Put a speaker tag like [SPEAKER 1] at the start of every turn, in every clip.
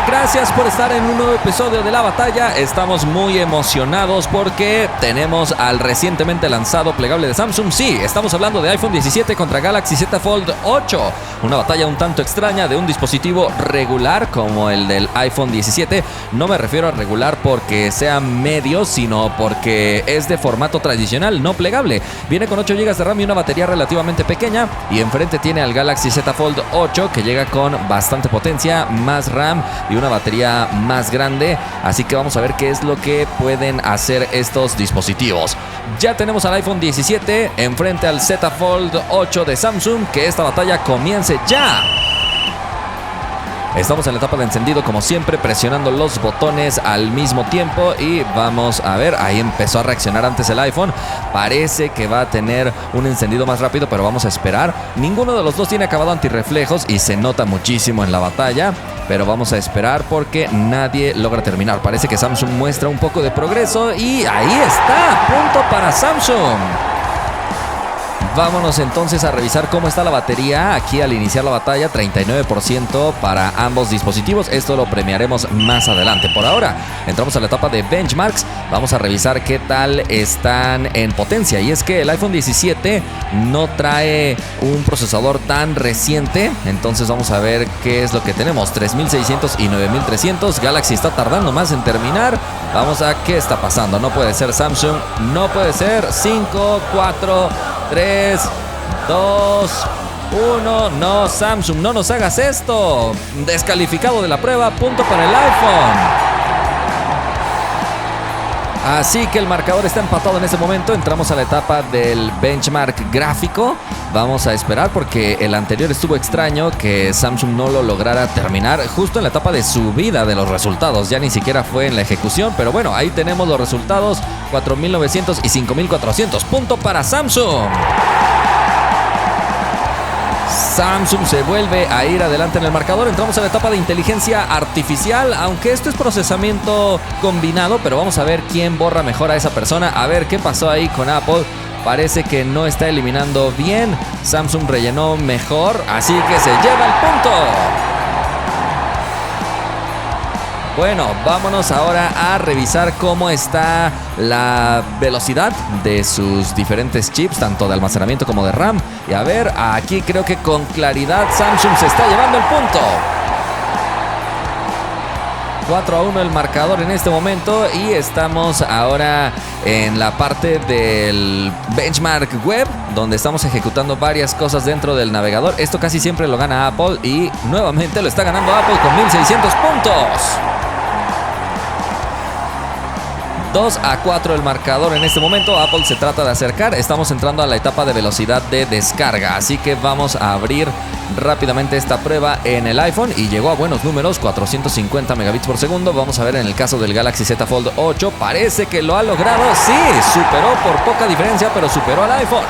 [SPEAKER 1] Gracias por estar en un nuevo episodio de La Batalla. Estamos muy emocionados porque tenemos al recientemente lanzado plegable de Samsung. Sí, estamos hablando de iPhone 17 contra Galaxy Z Fold 8. Una batalla un tanto extraña de un dispositivo regular como el del iPhone 17. No me refiero a regular porque sea medio, sino porque es de formato tradicional, no plegable. Viene con 8 GB de RAM y una batería relativamente pequeña. Y enfrente tiene al Galaxy Z Fold 8 que llega con bastante potencia, más RAM y una batería más grande. Así que vamos a ver qué es lo que pueden hacer estos dispositivos. Ya tenemos al iPhone 17 enfrente al Z Fold 8 de Samsung. Que esta batalla comience ya. Estamos en la etapa de encendido como siempre, presionando los botones al mismo tiempo y vamos a ver, ahí empezó a reaccionar antes el iPhone. Parece que va a tener un encendido más rápido, pero vamos a esperar. Ninguno de los dos tiene acabado antirreflejos y se nota muchísimo en la batalla, pero vamos a esperar porque nadie logra terminar. Parece que Samsung muestra un poco de progreso y ahí está, punto para Samsung. Vámonos entonces a revisar cómo está la batería. Aquí al iniciar la batalla, 39% para ambos dispositivos. Esto lo premiaremos más adelante. Por ahora, entramos a la etapa de benchmarks. Vamos a revisar qué tal están en potencia. Y es que el iPhone 17 no trae un procesador tan reciente. Entonces vamos a ver qué es lo que tenemos. 3600 y 9300. Galaxy está tardando más en terminar. Vamos a qué está pasando. No puede ser Samsung. No puede ser. 5, 4... 3, 2, 1. No, Samsung, no nos hagas esto. Descalificado de la prueba, punto para el iPhone. Así que el marcador está empatado en ese momento. Entramos a la etapa del benchmark gráfico. Vamos a esperar porque el anterior estuvo extraño que Samsung no lo lograra terminar justo en la etapa de subida de los resultados. Ya ni siquiera fue en la ejecución, pero bueno, ahí tenemos los resultados. 4900 y 5400. Punto para Samsung. Samsung se vuelve a ir adelante en el marcador. Entramos a la etapa de inteligencia artificial, aunque esto es procesamiento combinado, pero vamos a ver quién borra mejor a esa persona. A ver qué pasó ahí con Apple. Parece que no está eliminando bien. Samsung rellenó mejor, así que se lleva el punto. Bueno, vámonos ahora a revisar cómo está la velocidad de sus diferentes chips, tanto de almacenamiento como de RAM. Y a ver, aquí creo que con claridad Samsung se está llevando el punto. 4-1 el marcador en este momento y estamos ahora en la parte del benchmark web, donde estamos ejecutando varias cosas dentro del navegador. Esto casi siempre lo gana Apple y nuevamente lo está ganando Apple con 1600 puntos. 2-4 el marcador en este momento. Apple se trata de acercar. Estamos entrando a la etapa de velocidad de descarga, así que vamos a abrir rápidamente esta prueba en el iPhone y llegó a buenos números, 450 megabits por segundo. Vamos a ver en el caso del Galaxy Z Fold 8. Parece que lo ha logrado. Sí, superó por poca diferencia, pero superó al iPhone.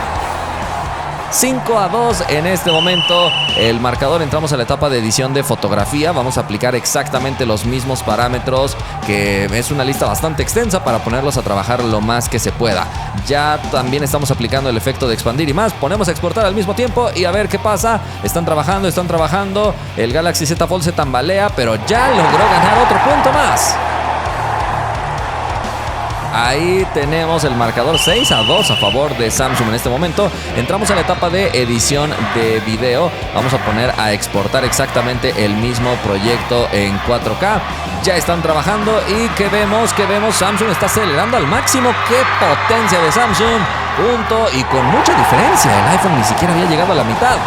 [SPEAKER 1] 5-2 en este momento el marcador. Entramos a la etapa de edición de fotografía. Vamos a aplicar exactamente los mismos parámetros, que es una lista bastante extensa para ponerlos a trabajar lo más que se pueda. Ya también estamos aplicando el efecto de expandir y más. Ponemos a exportar al mismo tiempo y a ver qué pasa. Están trabajando. El Galaxy Z Fold se tambalea, pero ya logró ganar otro punto más. Ahí tenemos el marcador 6-2 a favor de Samsung en este momento. Entramos a la etapa de edición de video. Vamos a poner a exportar exactamente el mismo proyecto en 4K. Ya están trabajando y ¿qué vemos? Samsung está acelerando al máximo. ¡Qué potencia de Samsung! Punto y con mucha diferencia. El iPhone ni siquiera había llegado a la mitad.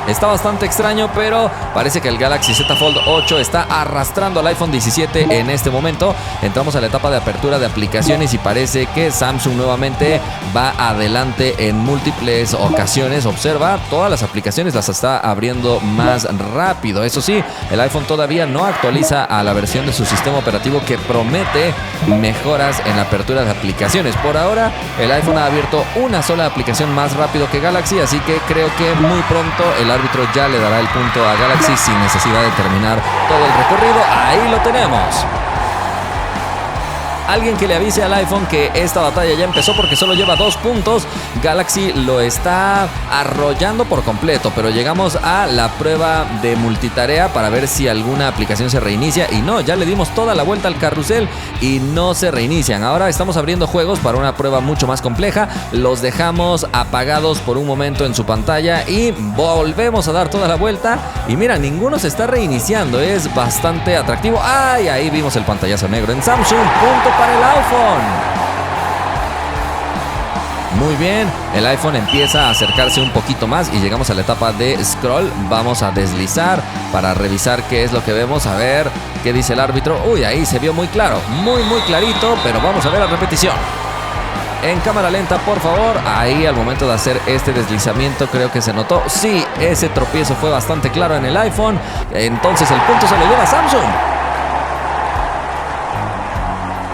[SPEAKER 1] Está bastante extraño, pero parece que el Galaxy Z Fold 8 está arrastrando al iPhone 17 en este momento. Entramos a la etapa de apertura de aplicaciones y parece que Samsung nuevamente va adelante en múltiples ocasiones. Observa, todas las aplicaciones las está abriendo más rápido. Eso sí, el iPhone todavía no actualiza a la versión de su sistema operativo que promete mejoras en la apertura de aplicaciones. Por ahora, el iPhone ha abierto una sola aplicación más rápido que Galaxy, así que creo que muy pronto el árbitro ya le dará el punto a Galaxy sin necesidad de terminar todo el recorrido. Ahí lo tenemos. Alguien que le avise al iPhone que esta batalla ya empezó porque solo lleva 2 puntos. Galaxy lo está arrollando por completo, pero llegamos a la prueba de multitarea para ver si alguna aplicación se reinicia. Y no, ya le dimos toda la vuelta al carrusel y no se reinician. Ahora estamos abriendo juegos para una prueba mucho más compleja. Los dejamos apagados por un momento en su pantalla y volvemos a dar toda la vuelta. Y mira, ninguno se está reiniciando. Es bastante atractivo. ¡Ay! Ahí vimos el pantallazo negro en Samsung. Punto para el iPhone. Muy bien, el iPhone empieza a acercarse un poquito más y llegamos a la etapa de scroll. Vamos a deslizar para revisar qué es lo que vemos. A ver qué dice el árbitro. Uy, ahí se vio muy claro, muy clarito, pero vamos a ver la repetición. En cámara lenta, por favor. Ahí al momento de hacer este deslizamiento creo que se notó. Sí, ese tropiezo fue bastante claro en el iPhone. Entonces el punto se lo lleva Samsung.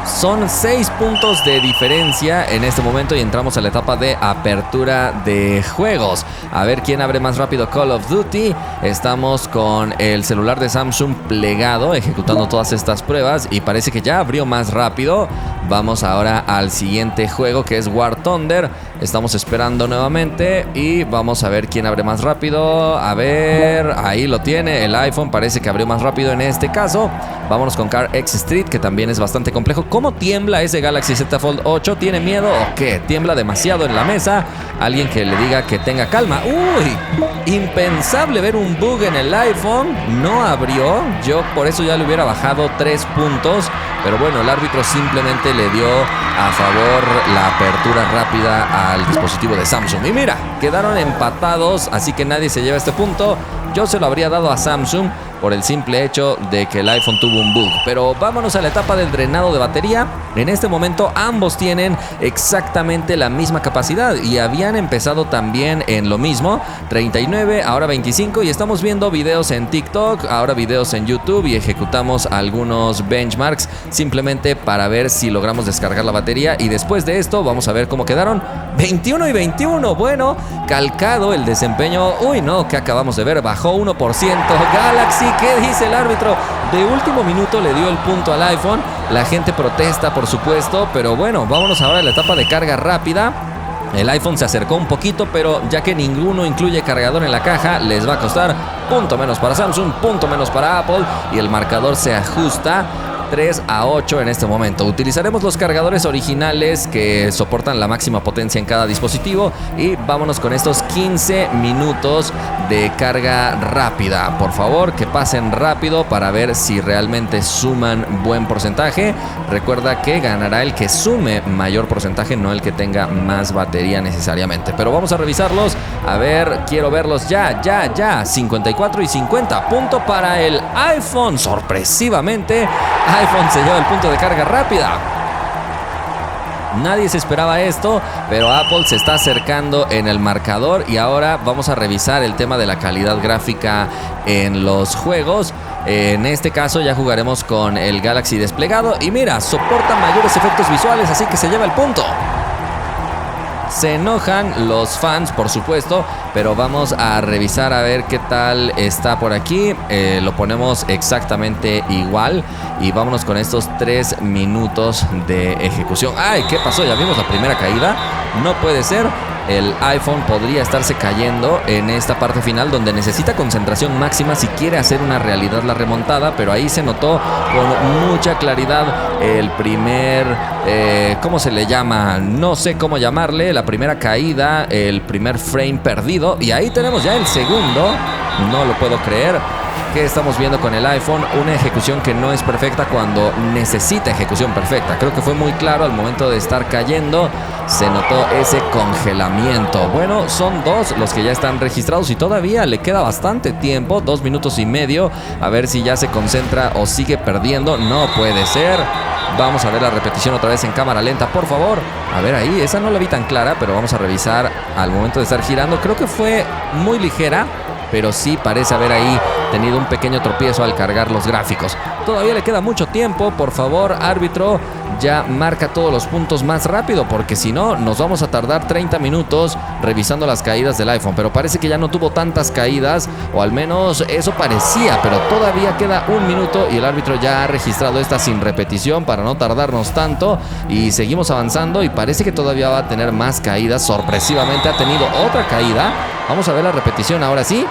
[SPEAKER 1] Son 6 puntos de diferencia en este momento y entramos a la etapa de apertura de juegos. A ver quién abre más rápido Call of Duty. Estamos con el celular de Samsung plegado, ejecutando todas estas pruebas y parece que ya abrió más rápido. Vamos ahora al siguiente juego, que es War Thunder. Estamos esperando nuevamente y vamos a ver quién abre más rápido. A ver, ahí lo tiene. El iPhone parece que abrió más rápido en este caso. Vámonos con Car X Street, que también es bastante complejo. ¿Cómo tiembla ese Galaxy Z Fold 8? ¿Tiene miedo o qué? Tiembla demasiado en la mesa. Alguien que le diga que tenga calma. ¡Uy! Impensable ver un bug en el iPhone. No abrió. Yo por eso ya le hubiera bajado 3 puntos. Pero bueno, el árbitro simplemente le dio a favor la apertura rápida al dispositivo de Samsung. Y mira, quedaron empatados, así que nadie se lleva este punto. Yo se lo habría dado a Samsung por el simple hecho de que el iPhone tuvo un bug. Pero vámonos a la etapa del drenado de batería. En este momento ambos tienen exactamente la misma capacidad y habían empezado también en lo mismo. 39, ahora 25, y estamos viendo videos en TikTok, ahora videos en YouTube, y ejecutamos algunos benchmarks simplemente para ver si logramos descargar la batería. Y después de esto vamos a ver cómo quedaron. 21 y 21. Bueno, calcado el desempeño. Uy, no, que acabamos de ver, bajó 1%. Galaxy, ¿qué dice el árbitro? De último minuto le dio el punto al iPhone. La gente protesta, por supuesto, pero bueno, vámonos ahora a la etapa de carga rápida. El iPhone se acercó un poquito, pero ya que ninguno incluye cargador en la caja, les va a costar punto menos para Samsung, punto menos para Apple, y el marcador se ajusta 3-8 en este momento. Utilizaremos los cargadores originales que soportan la máxima potencia en cada dispositivo y vámonos con estos 15 minutos de carga rápida. Por favor, que pasen rápido para ver si realmente suman buen porcentaje. Recuerda que ganará el que sume mayor porcentaje, no el que tenga más batería necesariamente. Pero vamos a revisarlos. A ver, quiero verlos ya. 54 y 50. Punto para el iPhone. Sorpresivamente, iPhone se lleva el punto de carga rápida. Nadie se esperaba esto, pero Apple se está acercando en el marcador. Y ahora vamos a revisar el tema de la calidad gráfica en los juegos. En este caso ya jugaremos con el Galaxy desplegado. Y mira, soporta mayores efectos visuales, así que se lleva el punto. Se enojan los fans, por supuesto, pero vamos a revisar a ver qué tal está por aquí. Lo ponemos exactamente igual y vámonos con estos 3 minutos de ejecución. ¡Ay! ¿Qué pasó? Ya vimos la primera caída. No puede ser. El iPhone podría estarse cayendo en esta parte final donde necesita concentración máxima si quiere hacer una realidad la remontada, pero ahí se notó con mucha claridad el primer, ¿cómo se le llama? No sé cómo llamarle, la primera caída, el primer frame perdido, y ahí tenemos ya el segundo. No lo puedo creer. ¿Qué estamos viendo con el iPhone? Una ejecución que no es perfecta cuando necesita ejecución perfecta. Creo que fue muy claro al momento de estar cayendo. Se notó ese congelamiento. Bueno, son 2 los que ya están registrados y todavía le queda bastante tiempo, 2 minutos y medio. A ver si ya se concentra o sigue perdiendo. No puede ser. Vamos a ver la repetición otra vez en cámara lenta, por favor. A ver ahí, esa no la vi tan clara, pero vamos a revisar al momento de estar girando. Creo que fue muy ligera, pero sí parece haber ahí tenido un pequeño tropiezo al cargar los gráficos. Todavía le queda mucho tiempo. Por favor, árbitro, ya marca todos los puntos más rápido, porque si no, nos vamos a tardar 30 minutos revisando las caídas del iPhone. Pero parece que ya no tuvo tantas caídas, o al menos eso parecía, pero todavía queda un minuto y el árbitro ya ha registrado esta sin repetición para no tardarnos tanto. Y seguimos avanzando y parece que todavía va a tener más caídas. Sorpresivamente ha tenido otra caída. Vamos a ver la repetición ahora sí.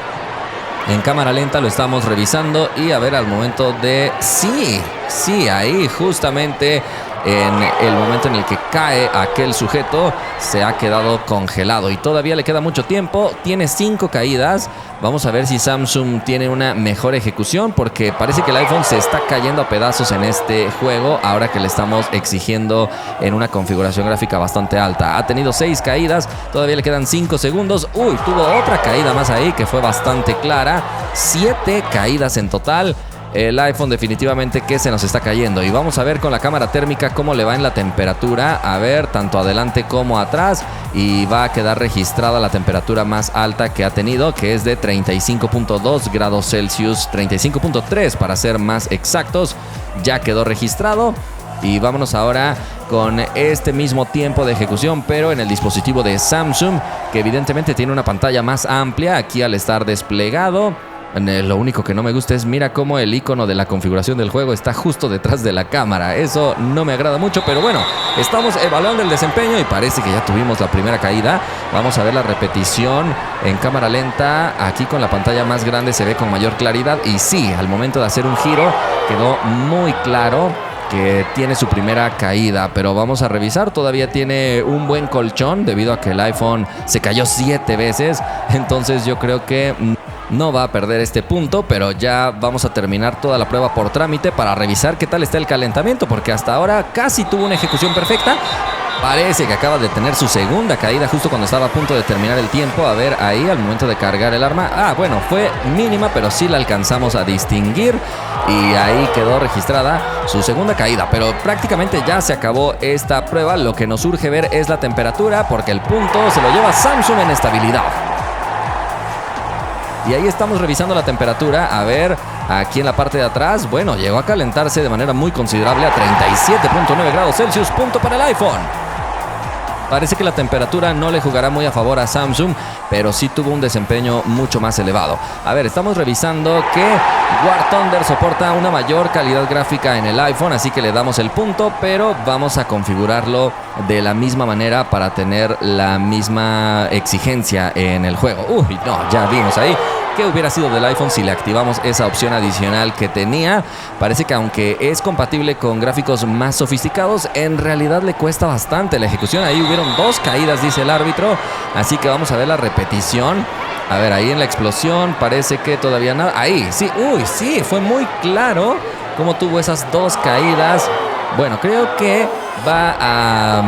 [SPEAKER 1] En cámara lenta lo estamos revisando y a ver al momento de... Sí, ahí justamente en el momento en el que cae aquel sujeto se ha quedado congelado y todavía le queda mucho tiempo. Tiene 5 caídas. Vamos a ver si Samsung tiene una mejor ejecución, porque parece que el iPhone se está cayendo a pedazos en este juego ahora que le estamos exigiendo en una configuración gráfica bastante alta. Ha tenido 6 caídas, todavía le quedan 5 segundos. Uy, tuvo otra caída más ahí que fue bastante clara. 7 caídas en total. El iPhone definitivamente que se nos está cayendo. Y vamos a ver con la cámara térmica cómo le va en la temperatura. A ver, tanto adelante como atrás. Y va a quedar registrada la temperatura más alta que ha tenido, que es de 35.2 grados Celsius. 35.3 para ser más exactos. Ya quedó registrado. Y vámonos ahora con este mismo tiempo de ejecución, pero en el dispositivo de Samsung, que evidentemente tiene una pantalla más amplia aquí al estar desplegado. Lo único que no me gusta es, mira cómo el icono de la configuración del juego está justo detrás de la cámara. Eso no me agrada mucho, pero bueno, estamos evaluando el desempeño y parece que ya tuvimos la primera caída. Vamos a ver la repetición en cámara lenta. Aquí con la pantalla más grande se ve con mayor claridad y sí, al momento de hacer un giro quedó muy claro que tiene su primera caída, pero vamos a revisar. Todavía tiene un buen colchón debido a que el iPhone se cayó 7 veces, entonces yo creo que no va a perder este punto, pero ya vamos a terminar toda la prueba por trámite para revisar qué tal está el calentamiento, porque hasta ahora casi tuvo una ejecución perfecta. Parece que acaba de tener su segunda caída justo cuando estaba a punto de terminar el tiempo. A ver, ahí al momento de cargar el arma. Bueno, fue mínima, pero sí la alcanzamos a distinguir. Y ahí quedó registrada su segunda caída. Pero prácticamente ya se acabó esta prueba. Lo que nos urge ver es la temperatura, porque el punto se lo lleva Samsung en estabilidad. Y ahí estamos revisando la temperatura. A ver, aquí en la parte de atrás, bueno, llegó a calentarse de manera muy considerable a 37.9 grados Celsius. Punto para el iPhone. Parece que la temperatura no le jugará muy a favor a Samsung, pero sí tuvo un desempeño mucho más elevado. A ver, estamos revisando que War Thunder soporta una mayor calidad gráfica en el iPhone, así que le damos el punto, pero vamos a configurarlo de la misma manera para tener la misma exigencia en el juego. Uy, no, ya vimos ahí qué hubiera sido del iPhone si le activamos esa opción adicional que tenía. Parece que aunque es compatible con gráficos más sofisticados, en realidad le cuesta bastante la ejecución. Ahí hubieron 2 caídas, dice el árbitro, así que vamos a ver la repetición. A ver, ahí en la explosión parece que todavía nada. Ahí, sí, sí, fue muy claro cómo tuvo esas 2 caídas. Bueno, creo que va a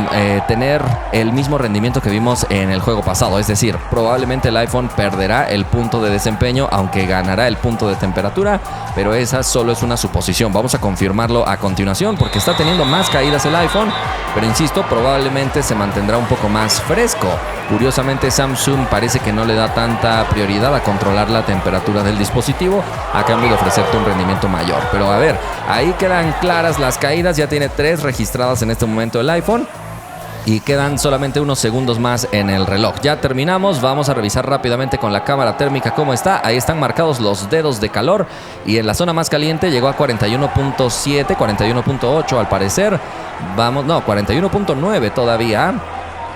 [SPEAKER 1] tener el mismo rendimiento que vimos en el juego pasado. Es decir, probablemente el iPhone perderá el punto de desempeño, aunque ganará el punto de temperatura, pero esa solo es una suposición. Vamos a confirmarlo a continuación, porque está teniendo más caídas el iPhone, pero insisto, probablemente se mantendrá un poco más fresco. Curiosamente, Samsung parece que no le da tanta prioridad a controlar la temperatura del dispositivo a cambio de ofrecerte un rendimiento mayor. Pero a ver, ahí quedan claras las caídas. Ya tiene 3 registradas en este momento el iPhone y quedan solamente unos segundos más en el reloj. Ya terminamos. Vamos a revisar rápidamente con la cámara térmica cómo está. Ahí están marcados los dedos de calor y en la zona más caliente llegó a 41.7, 41.8 al parecer. 41.9 todavía.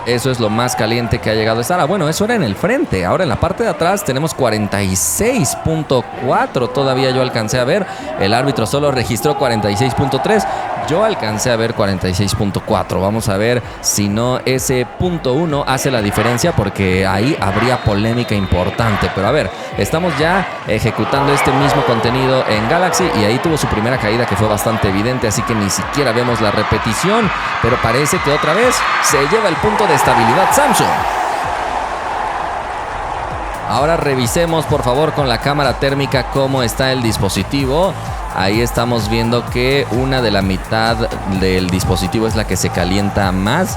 [SPEAKER 1] Eso es lo más caliente que ha llegado a estar. Bueno, eso era en el frente. Ahora en la parte de atrás tenemos 46.4. Todavía yo alcancé a ver. El árbitro solo registró 46.3. Yo alcancé a ver 46.4. Vamos a ver si no ese .1 hace la diferencia, porque ahí habría polémica importante. Pero a ver, estamos ya ejecutando este mismo contenido en Galaxy y ahí tuvo su primera caída que fue bastante evidente, así que ni siquiera vemos la repetición, pero parece que otra vez se lleva el punto de estabilidad Samsung. Ahora revisemos por favor con la cámara térmica cómo está el dispositivo. Ahí estamos viendo que una de la mitad del dispositivo es la que se calienta más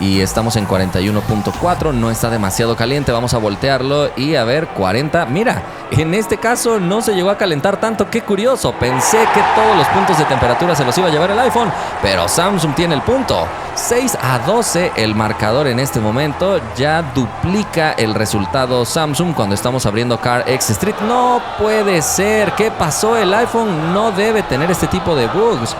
[SPEAKER 1] y estamos en 41.4, no está demasiado caliente, vamos a voltearlo y a ver, 40, mira, en este caso no se llegó a calentar tanto, qué curioso, pensé que todos los puntos de temperatura se los iba a llevar el iPhone, pero Samsung tiene el punto. 6-12 el marcador en este momento, ya duplica el resultado Samsung cuando estamos abriendo CarX Street. No puede ser, ¿qué pasó? El iPhone no debe tener este tipo de bugs.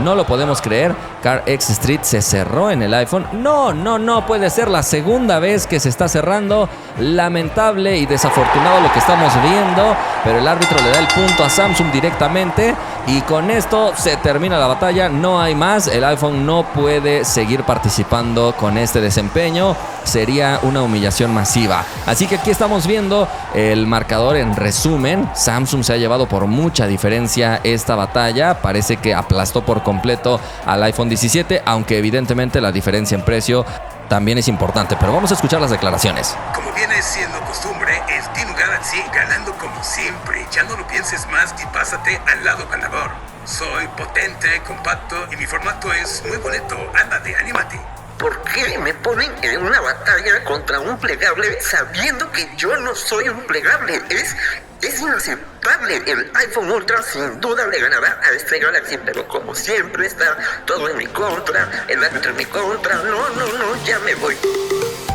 [SPEAKER 1] No lo podemos creer. CarX Street se cerró en el iPhone. No puede ser la segunda vez que se está cerrando. Lamentable y desafortunado lo que estamos viendo, pero el árbitro le da el punto a Samsung directamente y con esto se termina la batalla. No hay más. El iPhone no puede seguir participando con este desempeño. Sería una humillación masiva. Así que aquí estamos viendo el marcador en resumen. Samsung se ha llevado por mucha diferencia esta batalla. Parece que aplastó por completo al iPhone 17, aunque evidentemente la diferencia en precio también es importante. Pero vamos a escuchar las declaraciones.
[SPEAKER 2] Como viene siendo costumbre, el Team Galaxy ganando como siempre. Ya no lo pienses más y pásate al lado ganador. Soy potente, compacto y mi formato es muy bonito. Ándate, anímate.
[SPEAKER 3] ¿Por qué me ponen en una batalla contra un plegable sabiendo que yo no soy un plegable? Es inaceptable. El iPhone Ultra sin duda le ganará a este Galaxy, pero como siempre está todo en mi contra, el árbitro en mi contra. No, ya me voy.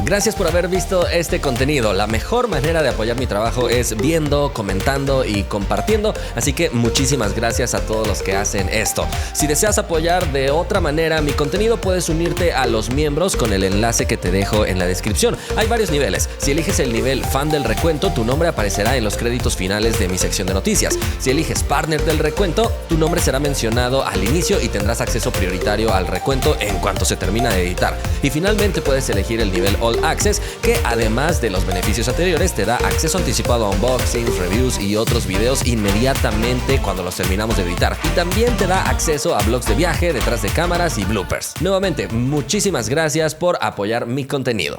[SPEAKER 1] Gracias por haber visto este contenido. La mejor manera de apoyar mi trabajo es viendo, comentando y compartiendo. Así que muchísimas gracias a todos los que hacen esto. Si deseas apoyar de otra manera mi contenido, puedes unirte a los miembros con el enlace que te dejo en la descripción. Hay varios niveles. Si eliges el nivel fan del recuento, tu nombre aparecerá en los créditos finales de mi sección de noticias. Si eliges partner del recuento, tu nombre será mencionado al inicio y tendrás acceso prioritario al recuento en cuanto se termina de editar. Y finalmente puedes elegir el nivel All Access, que además de los beneficios anteriores te da acceso anticipado a unboxings, reviews y otros videos inmediatamente cuando los terminamos de editar. Y también te da acceso a vlogs de viaje, detrás de cámaras y bloopers. Nuevamente, muchísimas gracias por apoyar mi contenido.